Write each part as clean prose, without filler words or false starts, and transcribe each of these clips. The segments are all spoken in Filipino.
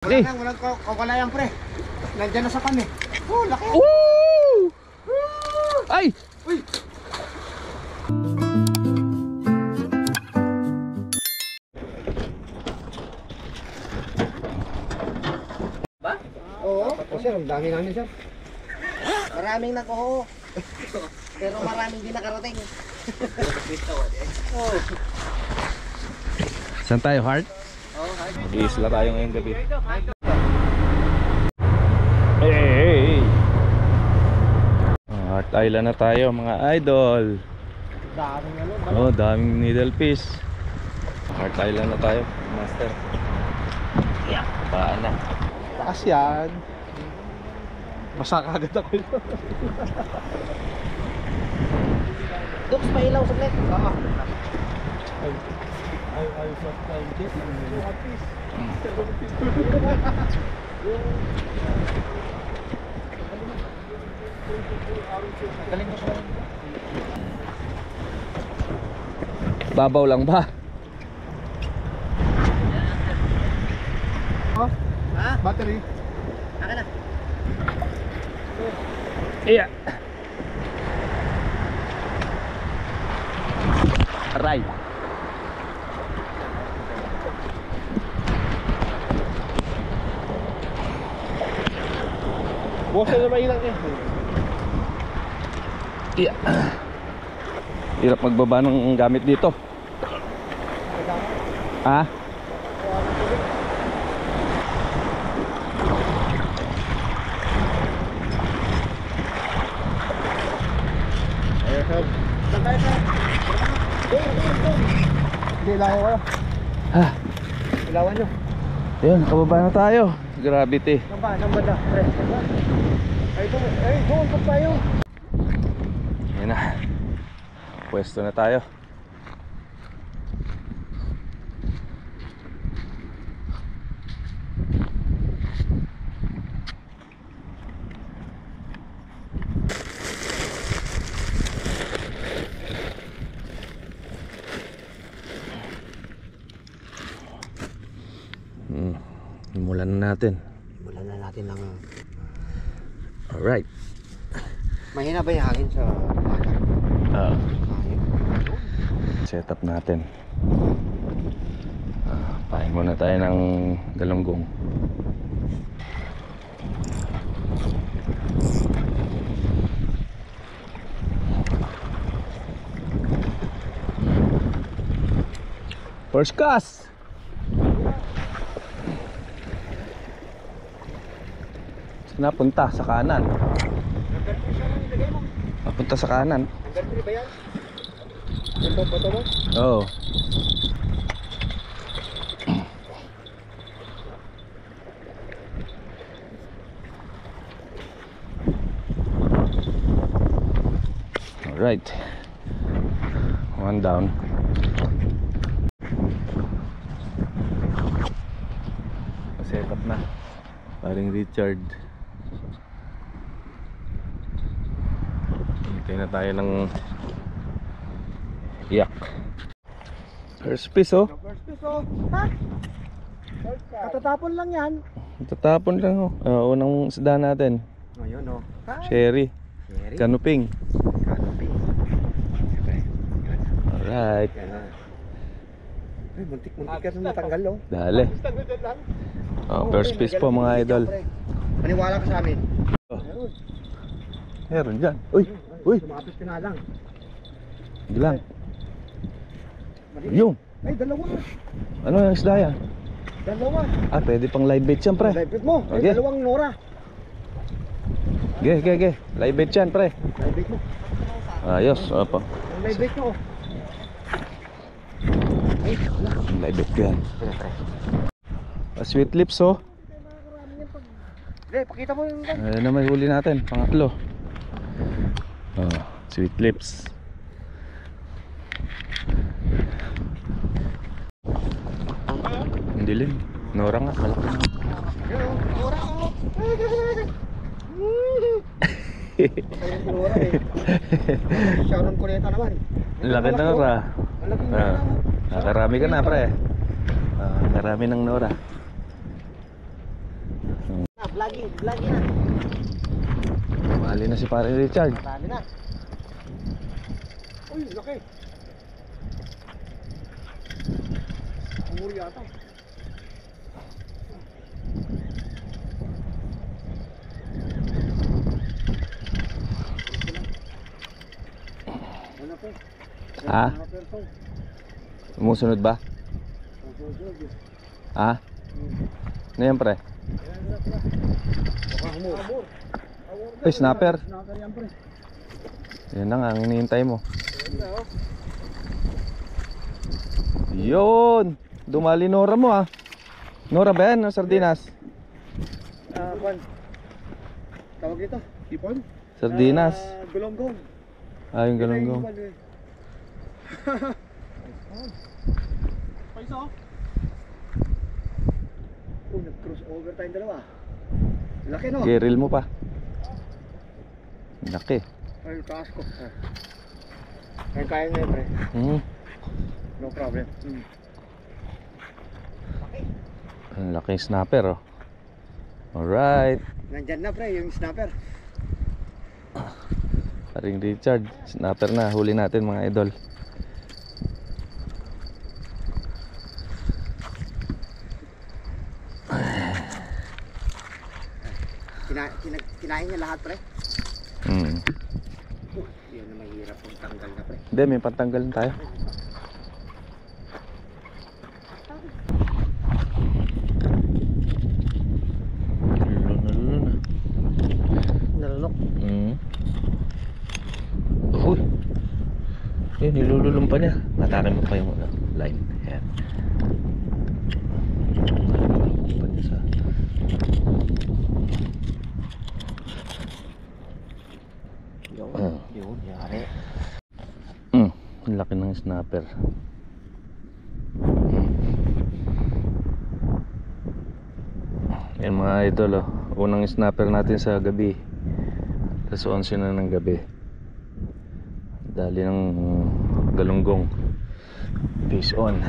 Walang kawalayan pre. Nandiyan na sa kami. Oh, laki. Woo! Ay! Uy! Ba? Oo. Sir, ang dami namin sir. Maraming nakuho. Pero maraming di nakarating. Oh. Saan tayo, Heart? Oh, Isla tayo ngayong gabi. Hey! Heart Island na tayo mga idol. Daming ano. Oh, daming needle fish. Heart Island na tayo, master. Yeah, paan na. Taas yan. Masakagad ako yun. Dux, pailaw saglit. Oo. I sometimes get at least. Galing mo siya. Babaw lang ba? Oh, Ha? battery. Akin na. Iya. Aray. Bukas na mailang eh. Iya. Hirap magbaba ng gamit dito. Ha? Hindi, ilawan ko. Ha? Ilawan nyo. Ayun, nakababa na tayo. Gravity. Nang banda. Ay, doon pa tayo. Ayun na. Pwesto na tayo. Simulan na natin. Simulan na natin ng... Alright. Mahina ba yung hangin sa... Set up natin. Pahin muna tayo ng galunggong. First cast. Napunta sa kanan. Napunta sa kanan. Battery ba yan? Ito ba ito mo? Oo. Alright. One down. Set up na. Paring Richard. Hintay na tayo ng yak. First piece oh. First piece oh. Ha? Katatapon lang yan. Tatapon lang oh. Unang isda natin. Ayun oh. Cherry. Cherry. Canoping. Canoping. Alright. Ay, muntik-muntik ka na matanggal oh. Dali. First piece po mga idol. Maniwala ka sa amin. Meron dyan. Uy. Uy. Lumapis ka na lang. Bilang. Yung. Ay, dalawa. Ano yung isda yan? Dalawa. Pwede pang live bait yan pre. Live bait mo. Ay, Okay. dalawang Nora. Ge. Live bait yan pre. Live bait mo. Ayos. Opo. Ang live bait mo. Ay, wala. Live bait ko yan. Sweet lips oh. Hindi, pakita mo yung Ayan na may huli natin. Pangatlo. Sweet lips. Ang dilim. Nora nga. Malaki na. Nora oh. Sharon Cuneta naman. Laki ng Nora. Malaki na. Nakarami ka na pre. Nakarami ng Nora. Lagi na. Mali na si pare Richard. Matali na. Uy, laki. Umuri yata. Ano po? Ha? Sumusunod ba? Ha? Ano yan pre? Ay, snapper. Snapper yan, pre. Yan na nga, ang hinihintay mo. Yun! Dumali Nora mo ah. Nora ba yan? Sardinas? Kwan. Tawag dito? Ipon? Sardinas. Gulonggong. Ah, yung galunggong. Paiso? Nag-cross over tayong dalawa. Laki no? Geril mo pa. Laki. Ay, taas ko. Ay, kaya nga yun, pre. No problem. Ang laki snapper oh. Alright. Nandyan na, pre, yung snapper. Paring Richard, snapper na. Huli natin mga idol. Kinain niya lahat, pre. Yun na mahirap kung tanggal na, pre. Hindi, may pantanggal na tayo. Nalunok. Uy. Eh, nilululong pa niya. Matakin mo pa yung line. Ayan. Nilululong pa niya sa... Yun, yari. Ang laki ng snapper. Yan mga idol oh. Unang snapper natin sa gabi. Tapos 11 na ng gabi. Dali ng galunggong. Peace on.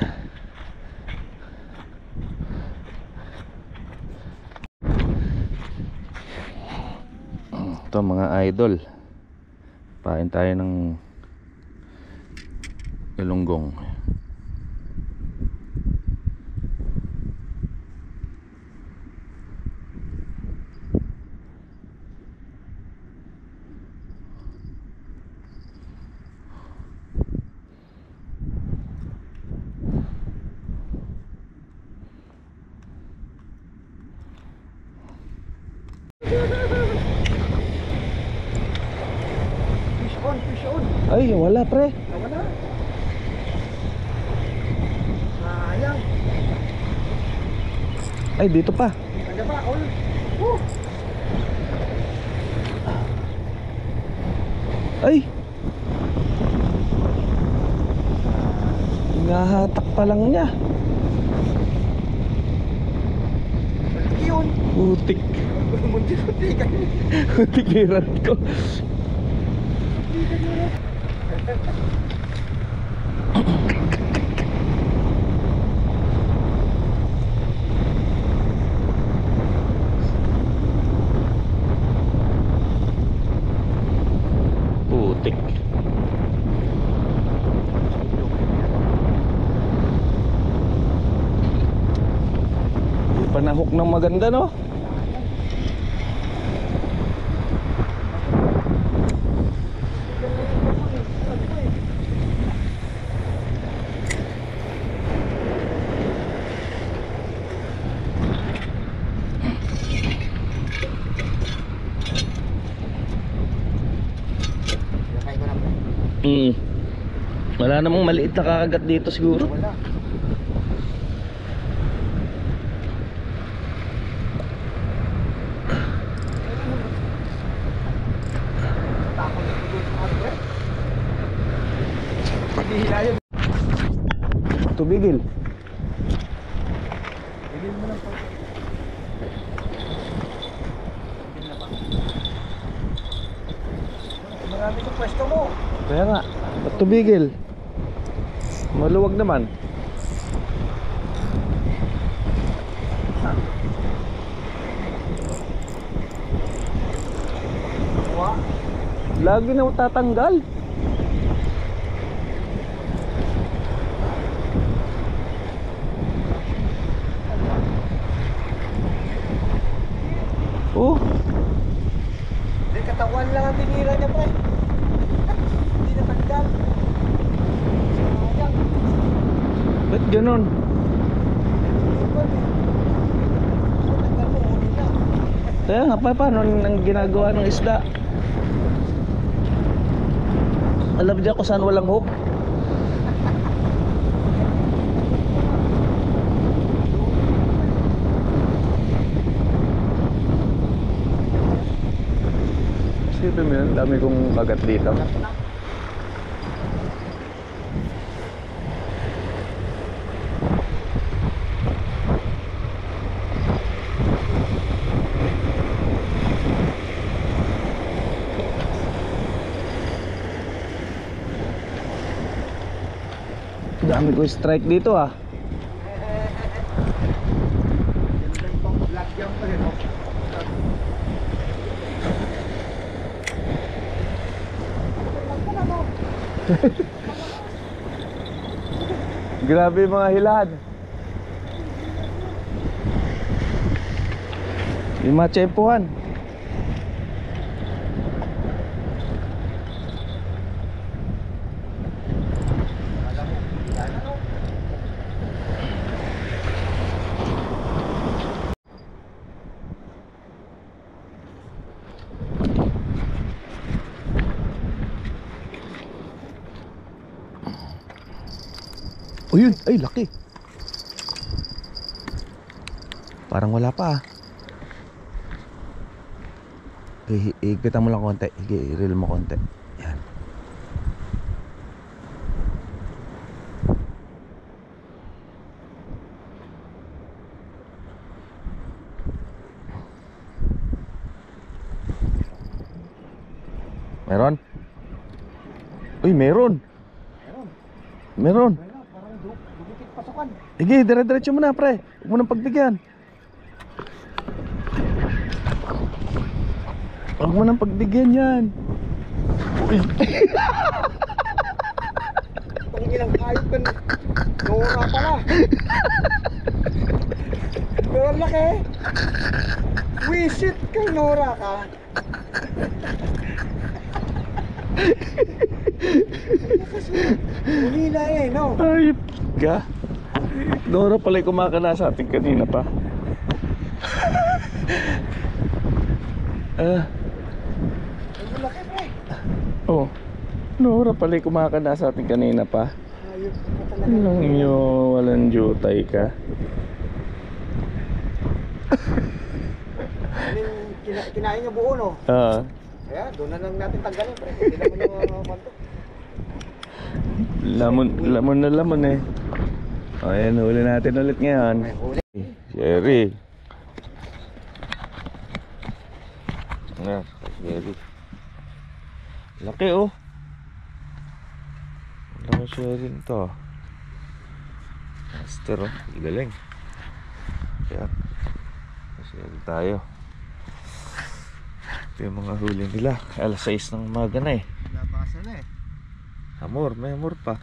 Ito mga idol, pain tayo ng galunggong. Fish on. Ay, wala pre. Nawala. Sayang. Ay, dito pa. Nandiyan pa, all. Ay! Nahatak pa lang niya. Yun. Putik. Muntik-muntik. Putik lirat ko. Putik. Di pa na-hook ng maganda no? Wala namang maliit na kakagat dito siguro. Wala. Paghihila yun. Tubigil. Bigyan mo lang pa. Marami sa pwesto mo. Kaya nga, ba't tubigil? Maluwag naman. Lagi na tatanggal. Oh, Hindi, katawan lang ang binira niya, pre. Hindi na tanggal. Sayang. ba't ganun? Iwan eh. Kung tanggal mo, huli na. Kaya nga pa, paano ang ginagawa ng isda? Alam niya kung saan walang hook? Isipin mo yun, dami kong kagat dito. Dami ko strike dito ah. Gandang pang vlog yan pa rin, oh. Grabe yung mga hilad. Yung mga tsempuhan. Oh yun, ay laki. Parang wala pa ah. Igitan mo lang konti. I-reel mo konti. Yan. Meron? Uy, meron. Meron. Wala, parang dugukit pasukan. Sige, dire-diretso mo na pre. Huwag mo nang pagbigyan. Huwag mo nang pagbigyan yan. Uy. Pang ilang hayop ka na. Nora pala. Pero ang laki. Wisit kang Nora ka. Umila eh, no? Ayop ka. Nora pala yung kumakana sa atin kanina pa. Ang laki, pre. Oh. Nora pala yung kumakana sa atin kanina pa. Hayop ka talaga. Anong nyo, walang jutay ka. Kinain niya buo, no? Kaya, doon na lang natin tanggalin, pre. Hindi naman yung kwanto. Lamon na lamon eh. O ayan, huli natin ulit ngayon. May huli. Sherry. Nga, Sherry. Laki oh. Laki Sherry nito. Master oh, galing. Kaya, Sherry tayo. Ito yung mga huli nila. Alas 6 ng umaga na eh. Nabasa na eh. Amor, may amor pa.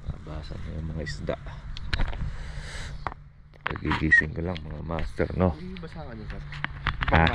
Nabasa na yung mga isda. Nagigising ko lang mga master, no? Hindi basa ka niya, sir. Ha?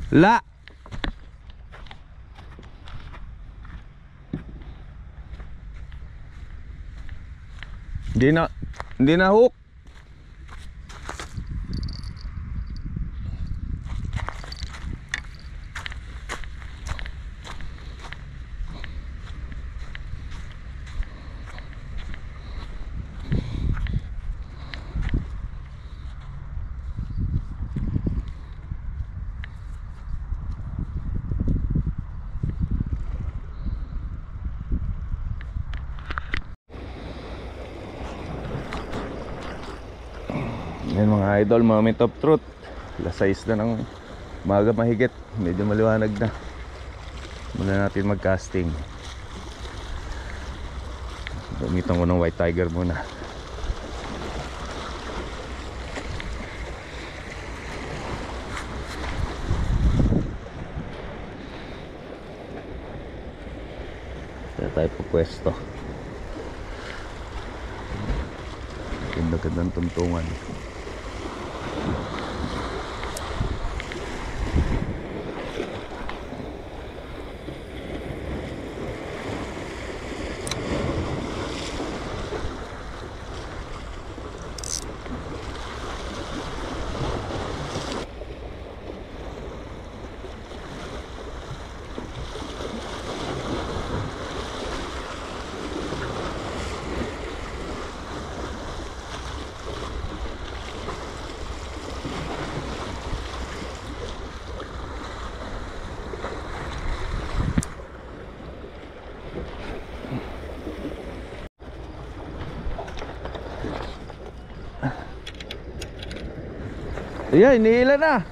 La. Hindi na, hindi na hook. Yan mga idol, moment of truth. Alas 6 na ng umaga mahigit. Medyo maliwanag na. Muna natin mag-casting. Gamitan ko ng White Tiger muna. Kaya tayo po pwesto. Ganda-gandang tuntungan. Ayan, inihila na.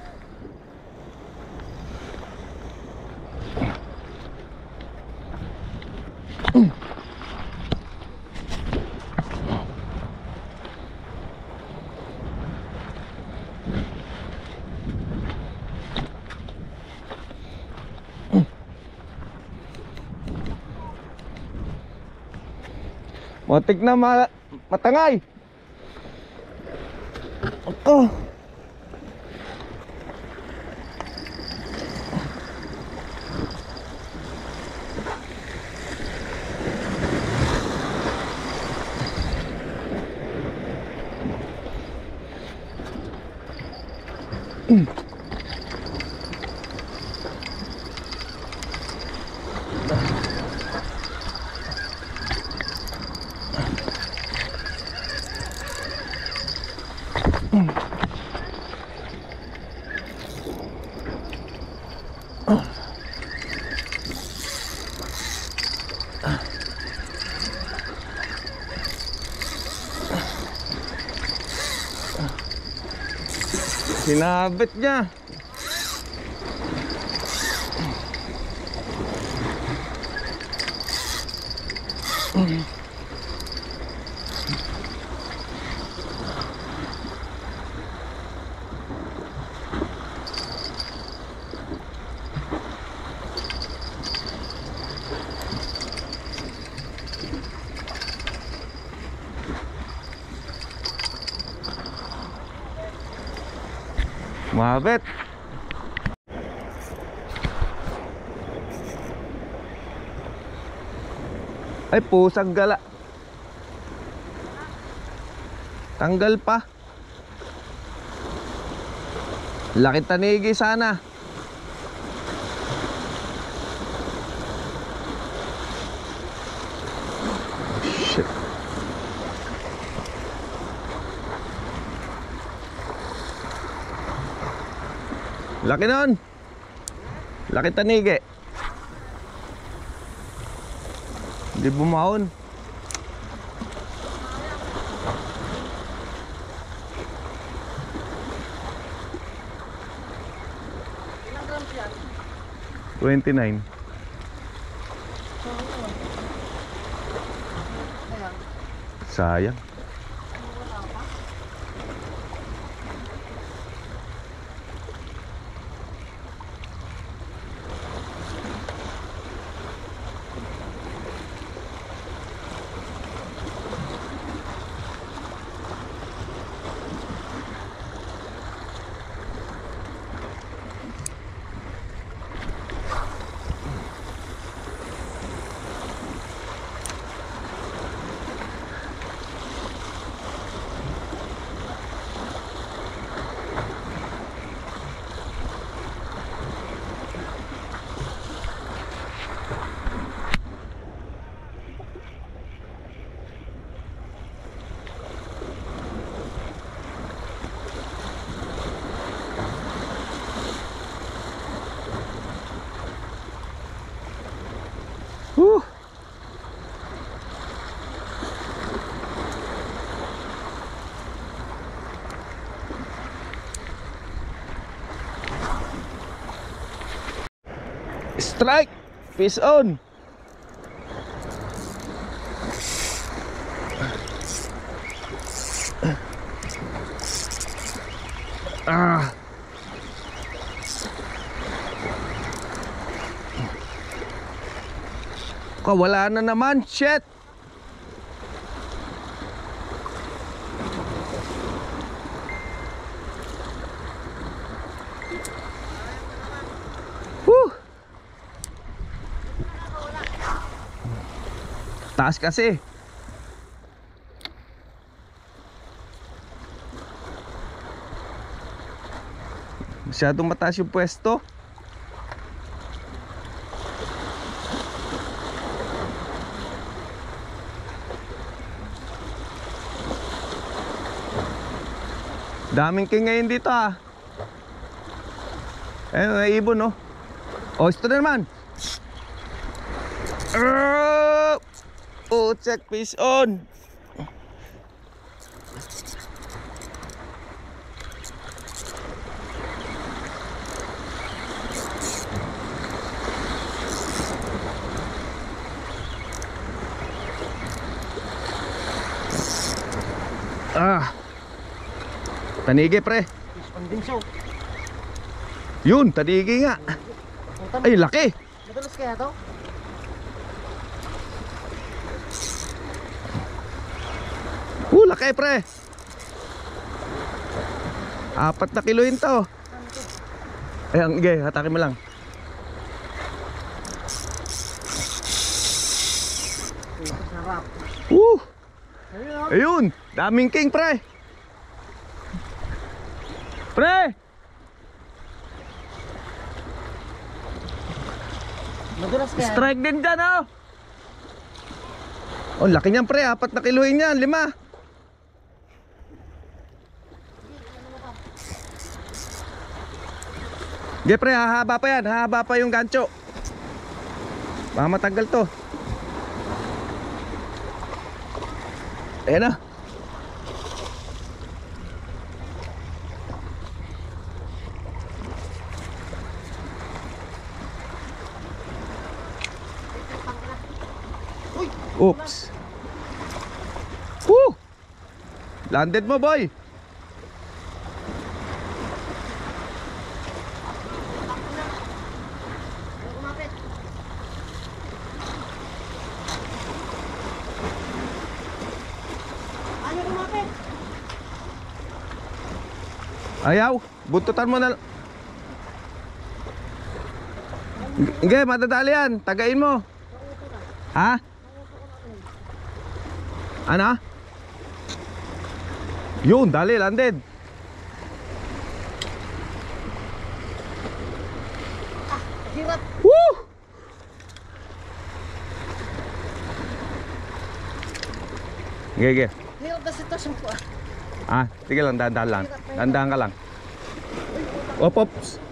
Matik na matangay. Ako. Sinabit niya. Mabit. Ay, pusang gala. Tanggal pa. Laki tanigi sana. Shit. Laki nun. Laki tanigi. Hindi bumahon. Ilang grams yan? 29. Sayang. Woo! Strike! Fish on! Ah! Wala na naman, shit. Woo! Taas kasi. Masyadong mataas yung pwesto. Daming king ngayon dito ah. Ayun, naibon no. Oh, ito na naman. Oh, check fish on. Tanigi pre. Fish on din siya. Yun, tanigi nga. Ay, laki. Madalas kaya to? Laki pre. 4 na kilo yun to. Ayan, okay, hatakin mo lang. Sarap. Ayun, daming king pre. Pre! Madalas kaya. Strike din dyan oh. Oh, laki niyan pre, 4 na kiloin yan, 5. Ge pre, hahaba pa yan, hahaba pa yung gancho. Baka matagal to. Ayan na. Oops. Woo! Landed mo boy. Ayaw, buntutan mo na. Hindi, madadali yan. Tagain mo. Ha? Ano? Yun, dali, landed. Hirap. Woo! Gege. Hirap na sitwasyon ko ah. Sige lang, dahan-dahan lang. Dahan-dahan ka lang. Ops.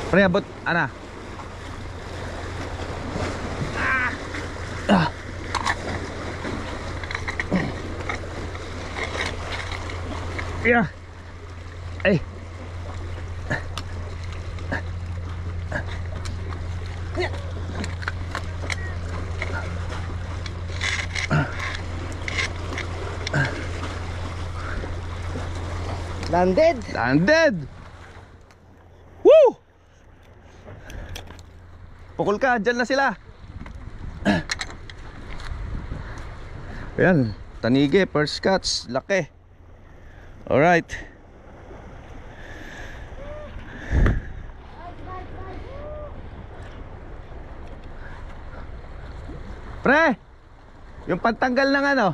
Pre, abot, ana. Yeah. Ay. Landed. Landed. Woo! Pukul ka, dyan na sila. Ayan, tanigi, first catch, laki. Alright. Pre, yung pantanggal ng ano.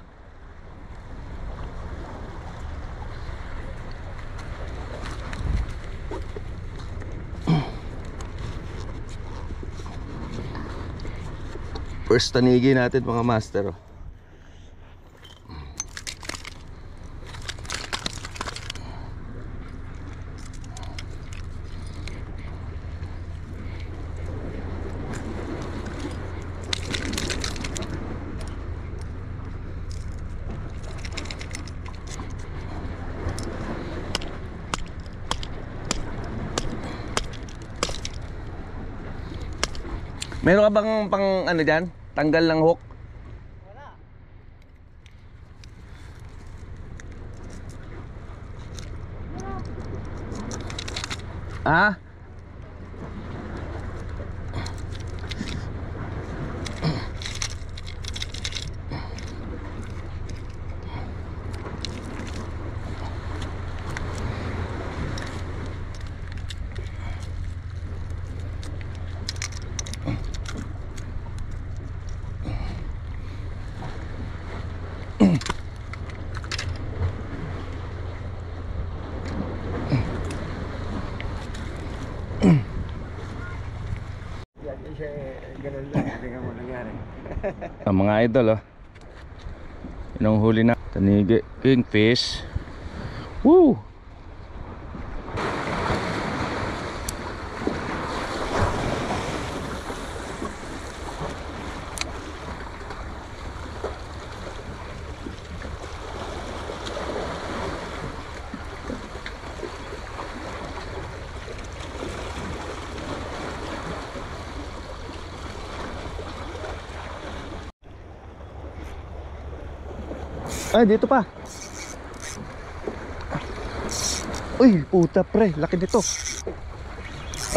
First tanigi natin mga master. Meron ka bang pang ano dyan? Tanggal ng hook? Wala. Ah? Yan, siya ganun lang. Tingnan mo nangyari. Ang mga idol oh. Yun ang huli na tanigi, kingfish. Woo! Ay, dito pa. Uy, puta pre, laki nito.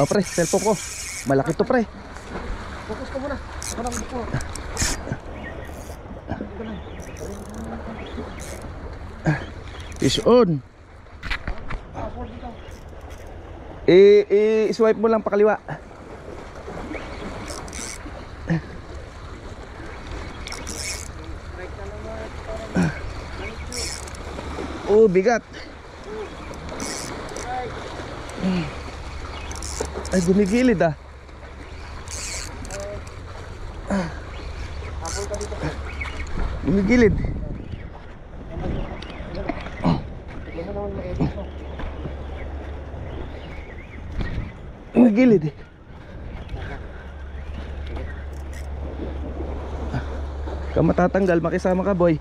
Oh pre, cellphone ko. Malaki to pre. Focus ka muna. Parang po. Fish on. I-swipe mo lang pakaliwa. Oh, bigat. Ay, gumigilid ah. Gumigilid. Gumigilid eh. Kung matatanggal, makisama ka boy.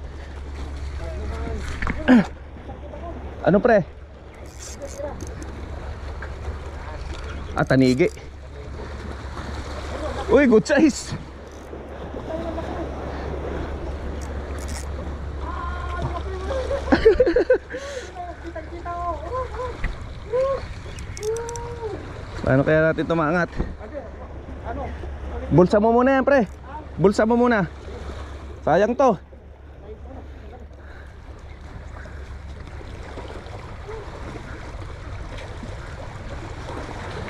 Ano pre? Ah, tanigi. Uy, good size. Paano kaya natin ito maangat? Bulsa mo muna yan pre. Bulsa mo muna. Sayang to.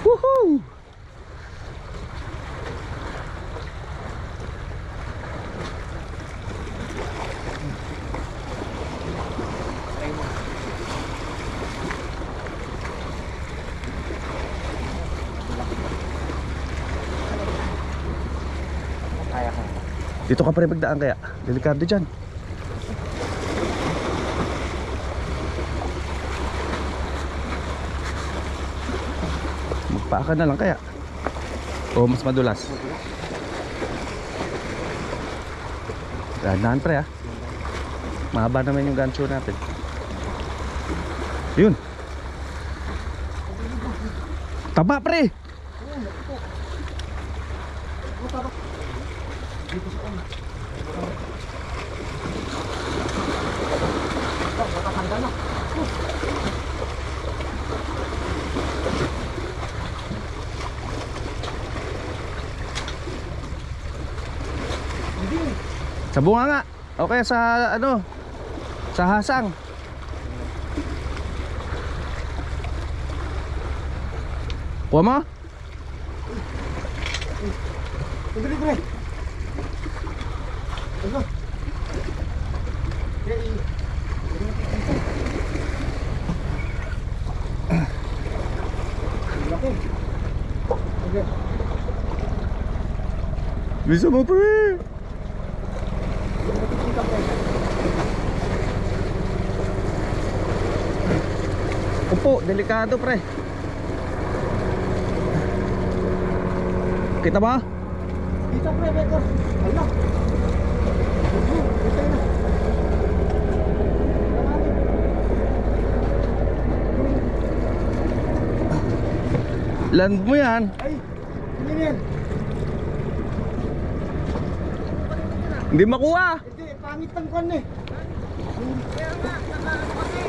Woohoo! Dito ka pa rin magdaan kaya. Delikado dyan. Magpaa ka na lang kaya. O mas madulas. Dahan-dahan pre ah. Mahaba naman yung gancho natin. Yun. Taba pre. Sa bunga nga. Okay, sa ano? Sa hasang. Kuha mo? Pagdali pre. Ano? Bisa mo pre. Upo, delikado pre. Kita ba? Dito pre, Beto. Ala. Land mo yan. Ay, hindi yan. Hindi makuha. Hindi, pangit ang kwan eh. Kaya nga, nakaano kasi.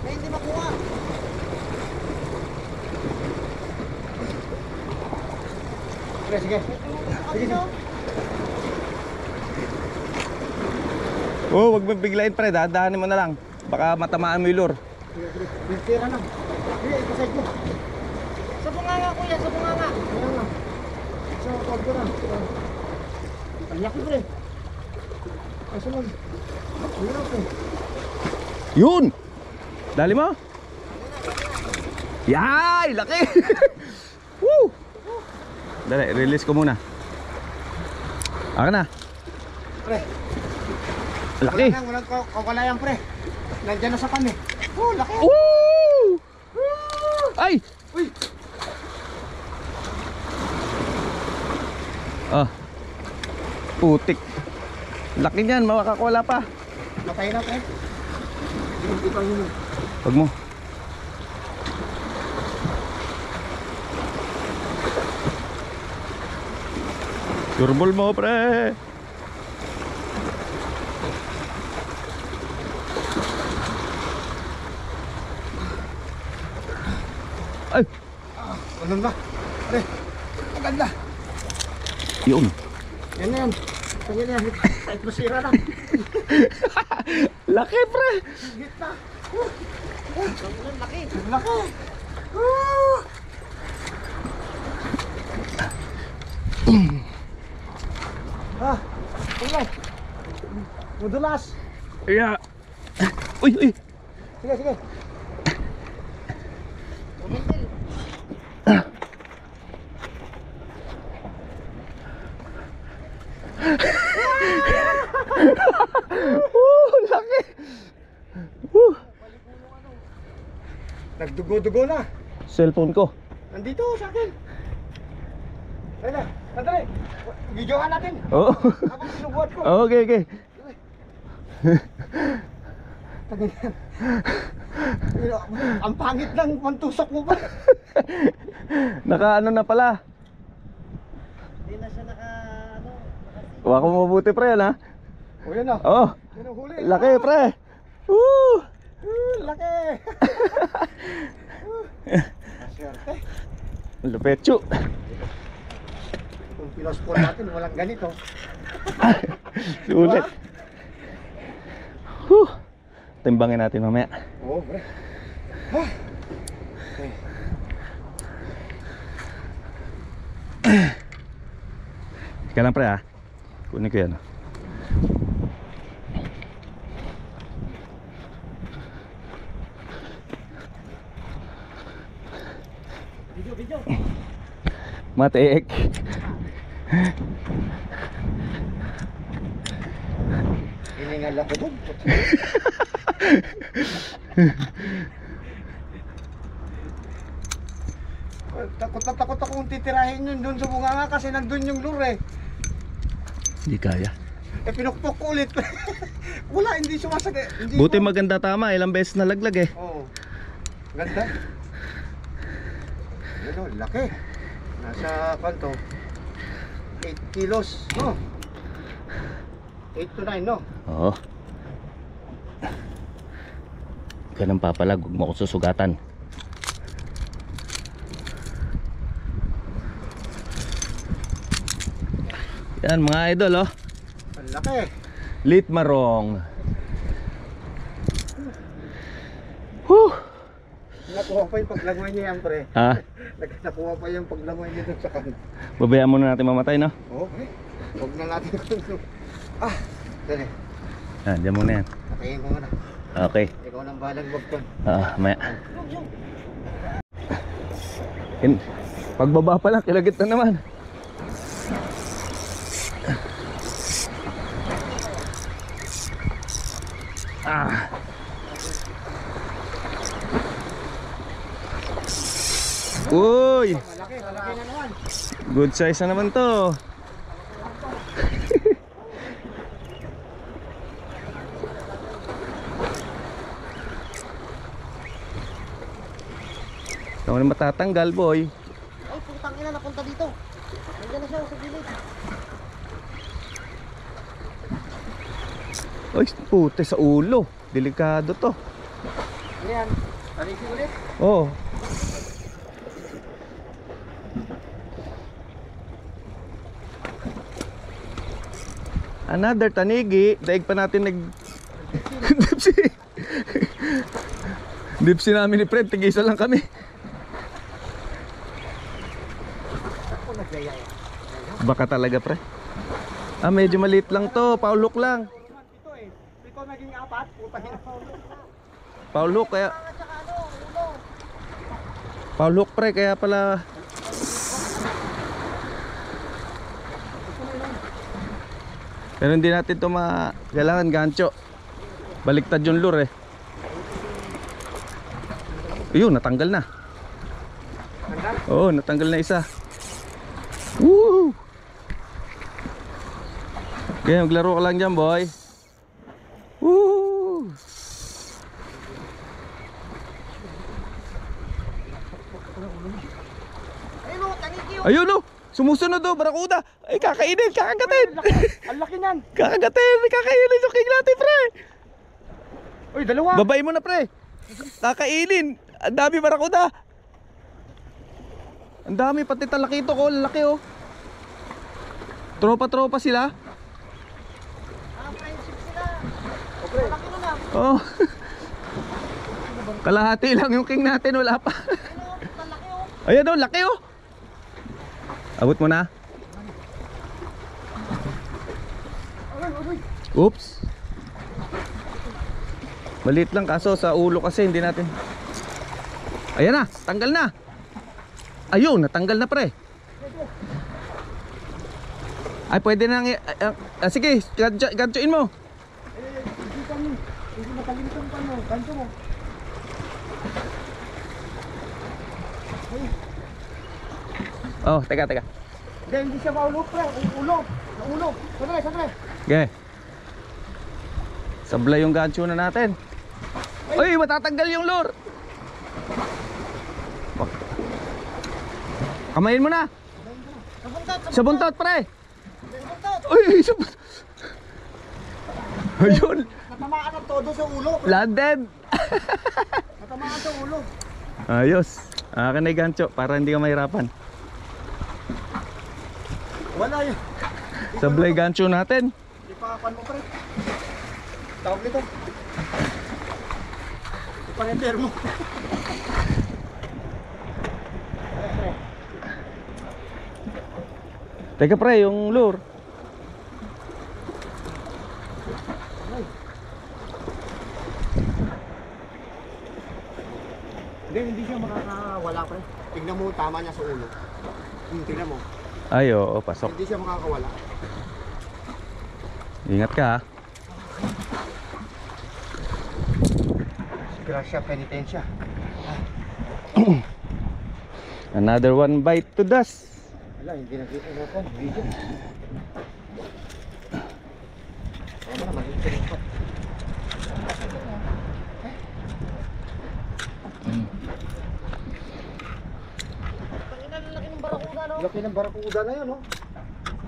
Kaya hindi makuha. Sige, sige. Sige. Oh, wag mo biglayin pre, dadahanin mo na lang. Baka matamaan mo yung lure. Sige, sige. Tira na. Sige, ipasay ko. Sa bunganga kuya, sa bunganga. Ayan na. Sa pag ko na. Ang laki pre. Kaso lang. Hirap eh. Yun! Dali mo? Yay! Laki! Woo! Dali, release ko muna. Aka na. Pre. Laki! Walang kawalayan pre. Nandiyan na sa kami. Oh, laki. Woo! Ay! Uy! Ah. Putik. Laki niyan, makakawala pa. Matay na pre. Hindi pa yun. Wag mo. Turbol mo, pre. Ay, Ano ba? Pre. Maganda. yun. Yan na yan. Kanya na yan. Kahit masira na. Laki, pre. Higit na. Laki. Laki. Ah, ulay. Mudulas. Yeah. Uy, uy. Sige, sige. Laki. Nagdugo-dugo na. Cellphone ko. Nandito sa akin. Ayun na. Sandali. Videohan natin. Oo. Habang sinubuhat ko. Okay, okay. Tagal yan. Ang pangit ng pantusok mo ba? Naka ano na pala. Hindi na siya naka ano. Huwag mo mabuti, pre, yan, ha? O yan na. Oh. Yan ang huli. Laki, pre. Woo! Laki. Maswerte. Lupetyo. Kung pilospon natin walang ganito. Sulit. Whew. Timbangin natin mamaya. Oo, pre. Ika lang, pre, ha? Kunin ko yan. Video. Matiik. Hiningal ako doon. Takot na takot akong titirahin yun doon sa bunganga kasi nandun yung lure eh. Hindi kaya. Eh pinukpok ko ulit. Wala, hindi sumasagay. Hindi Buti maganda tama. Ilang beses nalaglag eh. Oo. Ganda. Ano, laki. Nasa kwanto 8 kilos, no? 8 to 9, no? Oo. Ganun papalag. Huwag mo ako susugatan. Yan mga idol, oh. Ang laki. Litmarong. Whew. Nakuha pa yung paglangoy niya yan, pre. Ha? Nakuha pa yung paglangoy niya doon sa kan. Babayaan muna natin mamatay, no? Oo, pre. Huwag na natin dali. Yan, dyan muna yan. Patayin ko muna. Okay. Ikaw nang bahalang wagton. Maya. Pagbaba pa lang, kilagit na naman. Uy! Malaki na naman. Good size na naman to. Ikaw na matatanggal, boy. Ay, putang ina, napunta dito. Nandiyan na siya sa gilid. Ay, puti sa ulo. Delikado to. Ano yan? Tanigi ulit? Oh. Another tanigi. Daig pa natin dipsi. Dipsi namin ni Fred. Tig-isa lang kami. Ako nagyayaya. Baka talaga, pre. Ah, medyo maliit lang to. Paulok lang. Ito eh. Ito naging 4. Putahin ako. Paulok kaya. Paulok, pre. Kaya pala. Pero hindi natin ito kailangan gancho. Baliktad yung lure eh. Ayun, natanggal na. Oo, natanggal na isa. Woo! Okay, maglaro ka lang dyan, boy. Woo! Ayun o, tanigi o. Ayun o! Sumusunod o, barakuda! Ay, kakainin, kakagatin! Ang laki niyan. Kakagatin, kakainin yung king natin, pre! Uy, dalawa. Babay mo na, pre! Kakainin! Ang dami barakuda! Ang dami, pati talakito ko, lalaki o. Tropa-tropa sila. Friendship sila. Okay. Laki na lang. Oh. Kalahati lang yung king natin, wala pa. Laki o. Ayan o, laki o. Abot mo na. Oops. Maliit lang kaso sa ulo kasi hindi natin. Ayan na, tanggal na. Ayun, natanggal na, pre. Ay, pwede na. Sige, ganchoin mo. Hindi kami. Hindi makalimutan pa mo. Ganto mo. Oh, teka. Hindi siya maulog, pre. Ulo. Ulo. Sandali. Okay. Sablay yung gancho na natin. Uy, matatanggal yung lure. Kamayin mo na. Sa buntot, pre. Uy, ayun. Natamaan ang todo sa ulo. Landed. Natamaan sa ulo. Ayos. Akin na yung gancho para hindi ka mahirapan. Wala yun. Sablay gancho natin. Di pa kapan mo, pre. Tawag nito. Ipanenter mo. Teka, pre, yung lure. Hindi siya makakawala, pre. Tignan mo, tama niya sa ulo. Tignan mo. Ay, oo, pasok. Hindi siya makakawala. Ingat ka, ha. Gracia penitensya. Another one bite to dust. Wala, hindi nakita mo ko. Video. Ano naman, hindi ko. Laki ng barakuda na yun, no?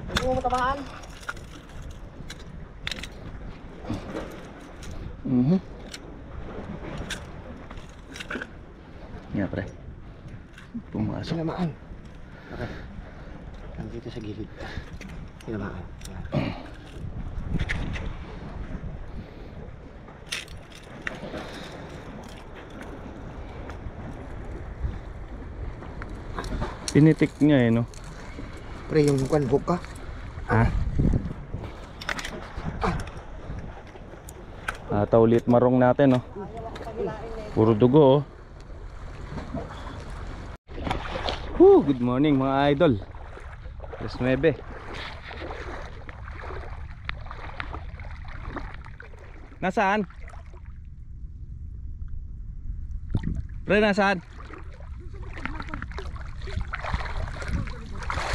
Hindi mo matamaan. Nga, pre. Pumasok. Tinamaan. Okay. Nandito sa gilid. Tinamaan. Pinitik niya, no? Pre, yung kan hook ka. Taulit marong natin, no? Puro dugo, oh. Good morning, mga idol. Alas 9. Nasaan? Pre, nasaan?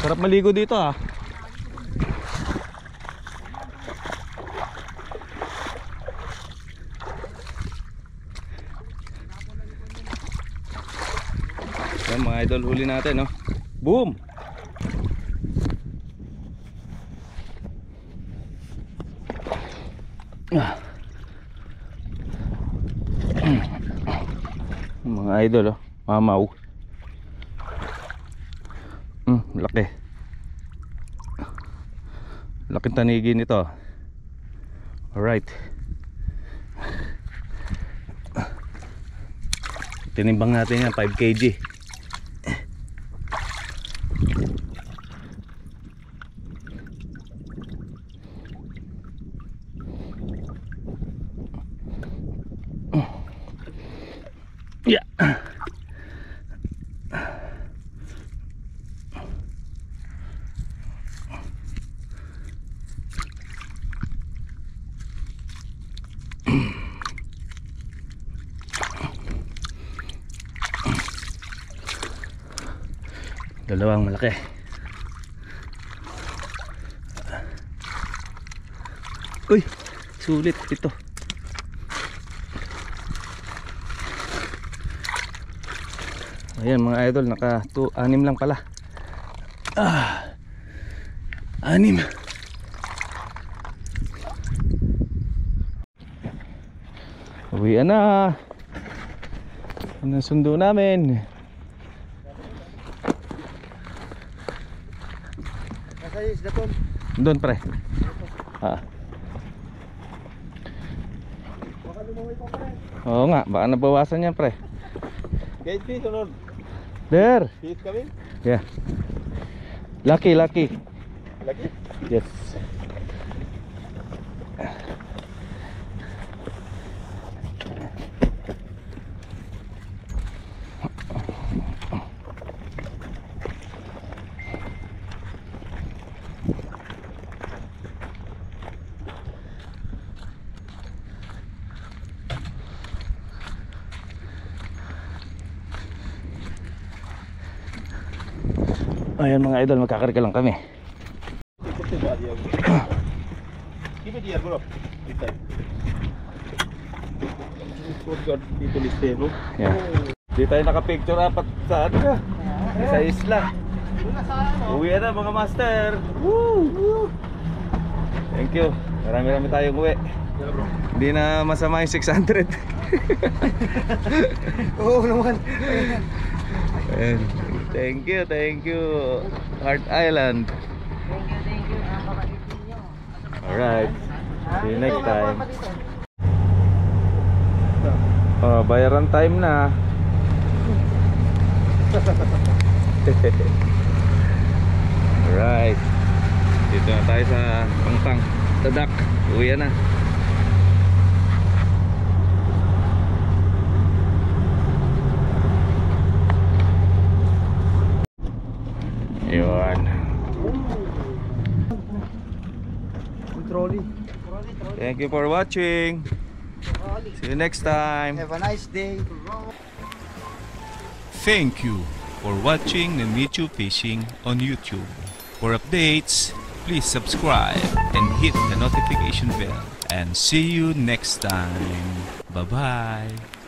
Sarap maligo dito, ha. Yan, mga idol, huli natin, no? Boom! Mga idol, oh, mamaw. Laki. Laking tanigi nito. Alright. Tinimbang natin yan, 5 kg. Yeah. Dalawang malaki. Uy, sulit ito. Ayan mga idol, naka 6 lang pala. 6. Uwian na. Ano sundo namin? Nasa isda po. Doon pre. Baka lumawi pa pre. Oo nga, baka nabawasan yan pre. Guys, please, sunod. There. He's coming. Yeah. Lucky. Lagi? Yes. Ayan mga idol, magkakarga lang kami. Give it here, bro. This side. God, people is there, bro. Yeah. Di tayo nakapicture apat sa ano? Sa isla. Uwi na mga master. Woo! Thank you. Marami tayong uwi. Hindi na masama yung 600. Oo naman. Ayan. Thank you Heart Island. Thank you. Napakalitin nyo. Alright, see you next time. Bayaran time na. Alright, dito na tayo sa Pangpang Tadak. Uwi na. Yun. Trolley. Thank you for watching. See you next time. Have a nice day. Thank you for watching Nemichu Fishing on YouTube. For updates, please subscribe and hit the notification bell. And see you next time. Bye-bye.